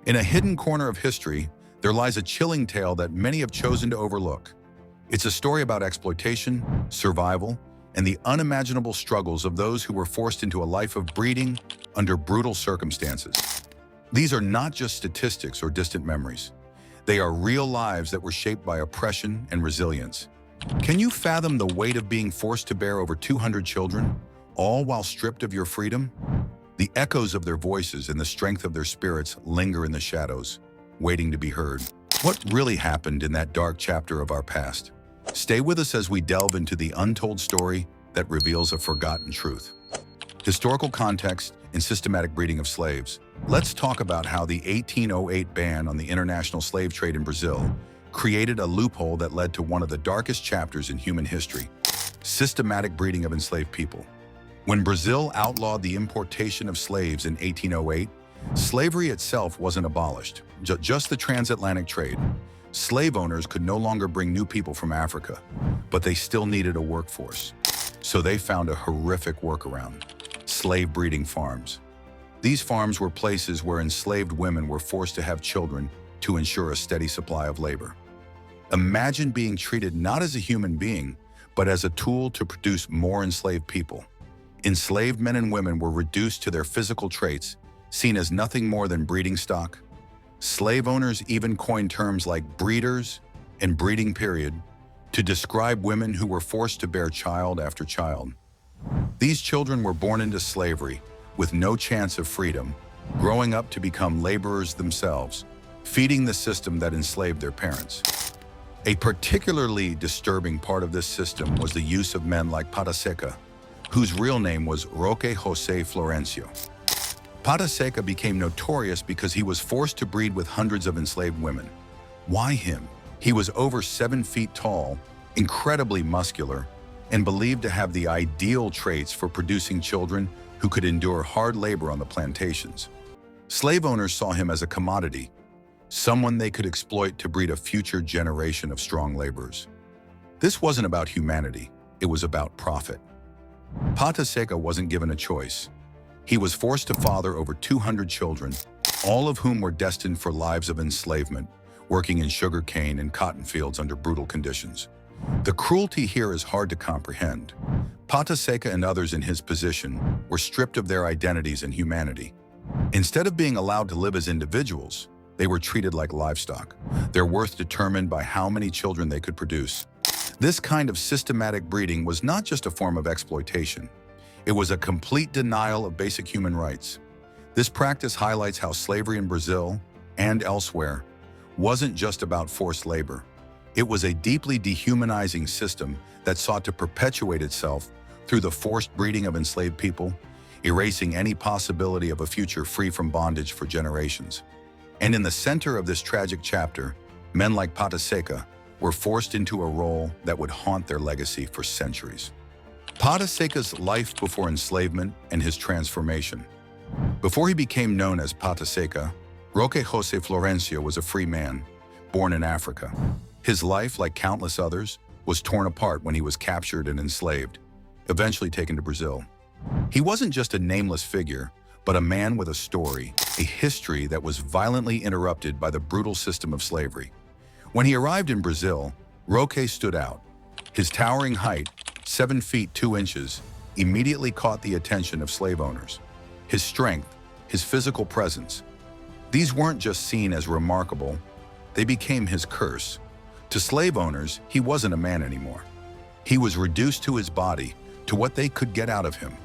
In a hidden corner of history, there lies a chilling tale that many have chosen to overlook. It's a story about exploitation, survival, and the unimaginable struggles of those who were forced into a life of breeding under brutal circumstances. These are not just statistics or distant memories. They are real lives that were shaped by oppression and resilience. Can you fathom the weight of being forced to bear over 200 children, all while stripped of your freedom? The echoes of their voices and the strength of their spirits linger in the shadows, waiting to be heard. What really happened in that dark chapter of our past? Stay with us as we delve into the untold story that reveals a forgotten truth. Historical context and systematic breeding of slaves. Let's talk about how the 1808 ban on the international slave trade in Brazil created a loophole that led to one of the darkest chapters in human history: systematic breeding of enslaved people. When Brazil outlawed the importation of slaves in 1808, slavery itself wasn't abolished, just the transatlantic trade. Slave owners could no longer bring new people from Africa, but they still needed a workforce. So they found a horrific workaround: slave breeding farms. These farms were places where enslaved women were forced to have children to ensure a steady supply of labor. Imagine being treated not as a human being, but as a tool to produce more enslaved people. Enslaved men and women were reduced to their physical traits, seen as nothing more than breeding stock. Slave owners even coined terms like breeders and breeding period to describe women who were forced to bear child after child. These children were born into slavery with no chance of freedom, growing up to become laborers themselves, feeding the system that enslaved their parents. A particularly disturbing part of this system was the use of men like Pata Seca, whose real name was Ro Jose Florencio. Pata Seca became notorious because he was forced to breed with hundreds of enslaved women. Why him? He was over 7 feet tall, incredibly muscular, and believed to have the ideal traits for producing children who could endure hard labor on the plantations. Slave owners saw him as a commodity, someone they could exploit to breed a future generation of strong laborers. This wasn't about humanity, it was about profit. Pata Seca wasn't given a choice. He was forced to father over 200 children, all of whom were destined for lives of enslavement, working in sugarcane and cotton fields under brutal conditions. The cruelty here is hard to comprehend. Pata Seca and others in his position were stripped of their identities and humanity. Instead of being allowed to live as individuals, they were treated like livestock, their worth determined by how many children they could produce. This kind of systematic breeding was not just a form of exploitation. It was a complete denial of basic human rights. This practice highlights how slavery in Brazil and elsewhere wasn't just about forced labor. It was a deeply dehumanizing system that sought to perpetuate itself through the forced breeding of enslaved people, erasing any possibility of a future free from bondage for generations. And in the center of this tragic chapter, men like Pata Seca were forced into a role that would haunt their legacy for centuries. Pata Seca's life before enslavement and his transformation. Before he became known as Pata Seca, Ro Jose Florencio was a free man, born in Africa. His life, like countless others, was torn apart when he was captured and enslaved, eventually taken to Brazil. He wasn't just a nameless figure, but a man with a story, a history that was violently interrupted by the brutal system of slavery. When he arrived in Brazil, Roque stood out. His towering height, 7 feet 2 inches, immediately caught the attention of slave owners. His strength, his physical presence, these weren't just seen as remarkable, they became his curse. To slave owners, he wasn't a man anymore. He was reduced to his body, to what they could get out of him.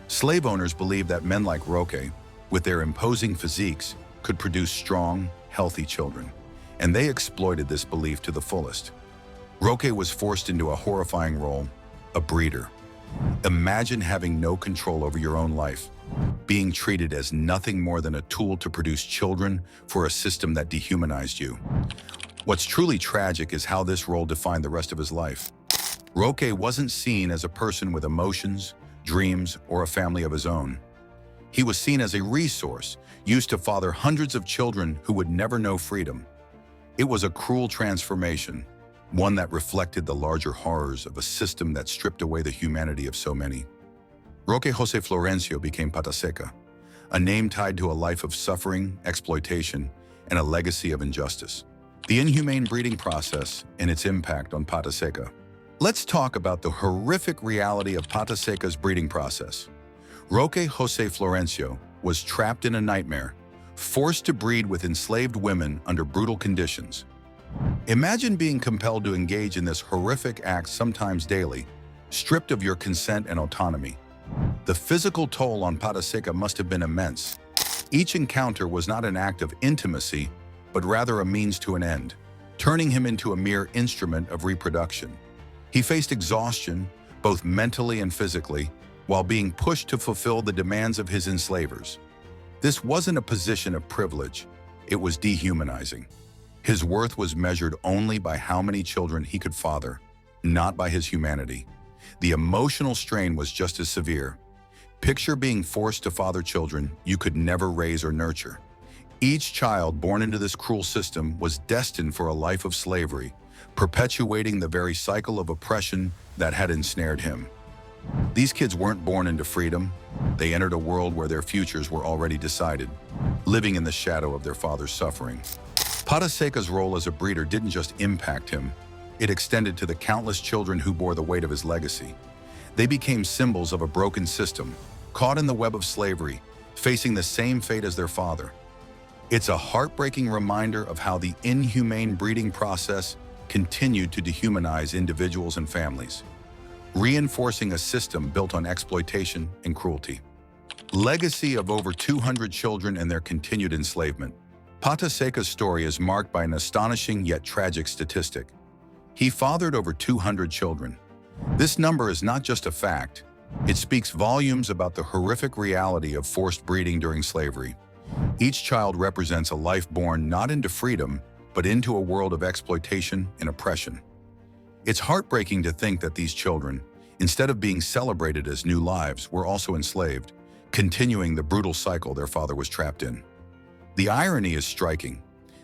Slave owners believed that men like Roque, with their imposing physiques, could produce strong, healthy children, and they exploited this belief to the fullest. Roque was forced into a horrifying role, a breeder. Imagine having no control over your own life, being treated as nothing more than a tool to produce children for a system that dehumanized you. What's truly tragic is how this role defined the rest of his life. Roque wasn't seen as a person with emotions, dreams, or a family of his own. He was seen as a resource used to father hundreds of children who would never know freedom. It was a cruel transformation, one that reflected the larger horrors of a system that stripped away the humanity of so many. Ro Jose Florencio became Pata Seca, a name tied to a life of suffering, exploitation, and a legacy of injustice. The inhumane breeding process and its impact on Pata Seca. Let's talk about the horrific reality of Pata Seca's breeding process. Ro Jose Florencio was trapped in a nightmare, forced to breed with enslaved women under brutal conditions. Imagine being compelled to engage in this horrific act sometimes daily, stripped of your consent and autonomy. The physical toll on Pata Seca must have been immense. Each encounter was not an act of intimacy, but rather a means to an end, turning him into a mere instrument of reproduction. He faced exhaustion, both mentally and physically, while being pushed to fulfill the demands of his enslavers. This wasn't a position of privilege, it was dehumanizing. His worth was measured only by how many children he could father, not by his humanity. The emotional strain was just as severe. Picture being forced to father children you could never raise or nurture. Each child born into this cruel system was destined for a life of slavery, perpetuating the very cycle of oppression that had ensnared him. These kids weren't born into freedom. They entered a world where their futures were already decided, living in the shadow of their father's suffering. Pata Seca's role as a breeder didn't just impact him, it extended to the countless children who bore the weight of his legacy. They became symbols of a broken system, caught in the web of slavery, facing the same fate as their father. It's a heartbreaking reminder of how the inhumane breeding process continued to dehumanize individuals and families, reinforcing a system built on exploitation and cruelty. Legacy of over 200 children and their continued enslavement. Pata Seca's story is marked by an astonishing yet tragic statistic. He fathered over 200 children. This number is not just a fact, it speaks volumes about the horrific reality of forced breeding during slavery. Each child represents a life born not into freedom, but into a world of exploitation and oppression. It's heartbreaking to think that these children, instead of being celebrated as new lives, were also enslaved, continuing the brutal cycle their father was trapped in. The irony is striking.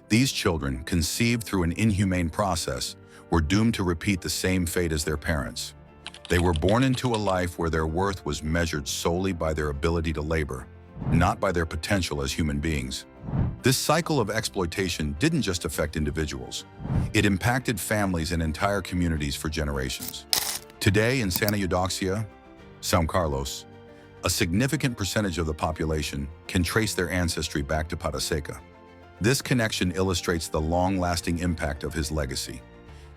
These children, conceived through an inhumane process, were doomed to repeat the same fate as their parents. They were born into a life where their worth was measured solely by their ability to labor, not by their potential as human beings. This cycle of exploitation didn't just affect individuals. It impacted families and entire communities for generations. Today in Santa Eudoxia, São Carlos, a significant percentage of the population can trace their ancestry back to Pata Seca. This connection illustrates the long-lasting impact of his legacy.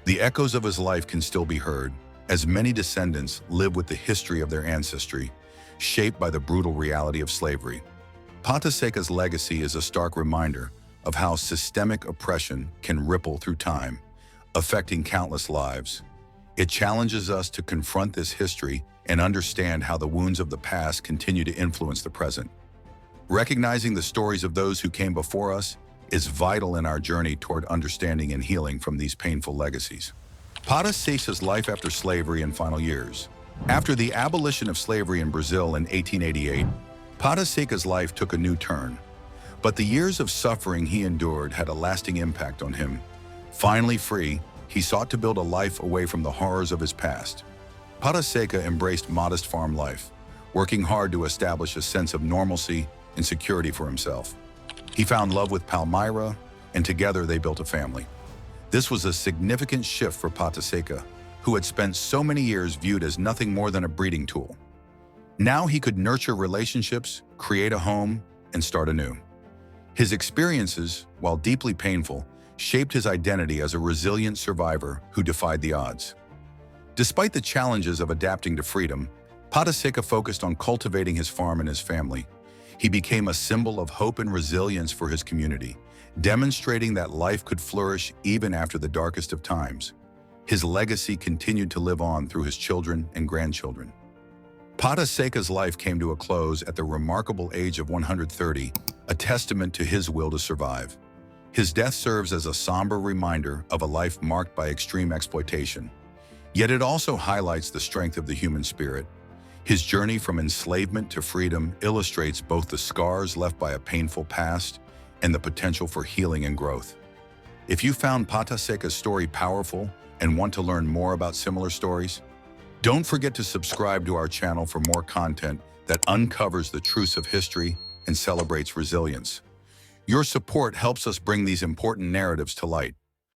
The echoes of his life can still be heard, as many descendants live with the history of their ancestry, shaped by the brutal reality of slavery. Pata Seca's legacy is a stark reminder of how systemic oppression can ripple through time, affecting countless lives. It challenges us to confront this history and understand how the wounds of the past continue to influence the present. Recognizing the stories of those who came before us is vital in our journey toward understanding and healing from these painful legacies. Pata Seca's life after slavery and final years. After the abolition of slavery in Brazil in 1888, Pata Seca's life took a new turn. But the years of suffering he endured had a lasting impact on him. Finally free, he sought to build a life away from the horrors of his past. Pata Seca embraced modest farm life, working hard to establish a sense of normalcy and security for himself. He found love with Palmyra, and together they built a family. This was a significant shift for Pata Seca, who had spent so many years viewed as nothing more than a breeding tool. Now he could nurture relationships, create a home, and start anew. His experiences, while deeply painful, shaped his identity as a resilient survivor who defied the odds. Despite the challenges of adapting to freedom, Pata Seca focused on cultivating his farm and his family. He became a symbol of hope and resilience for his community, demonstrating that life could flourish even after the darkest of times. His legacy continued to live on through his children and grandchildren. Pata Seca's life came to a close at the remarkable age of 130, a testament to his will to survive. His death serves as a somber reminder of a life marked by extreme exploitation. Yet it also highlights the strength of the human spirit. His journey from enslavement to freedom illustrates both the scars left by a painful past and the potential for healing and growth. If you found Pata Seca's story powerful and want to learn more about similar stories, don't forget to subscribe to our channel for more content that uncovers the truths of history and celebrates resilience. Your support helps us bring these important narratives to light.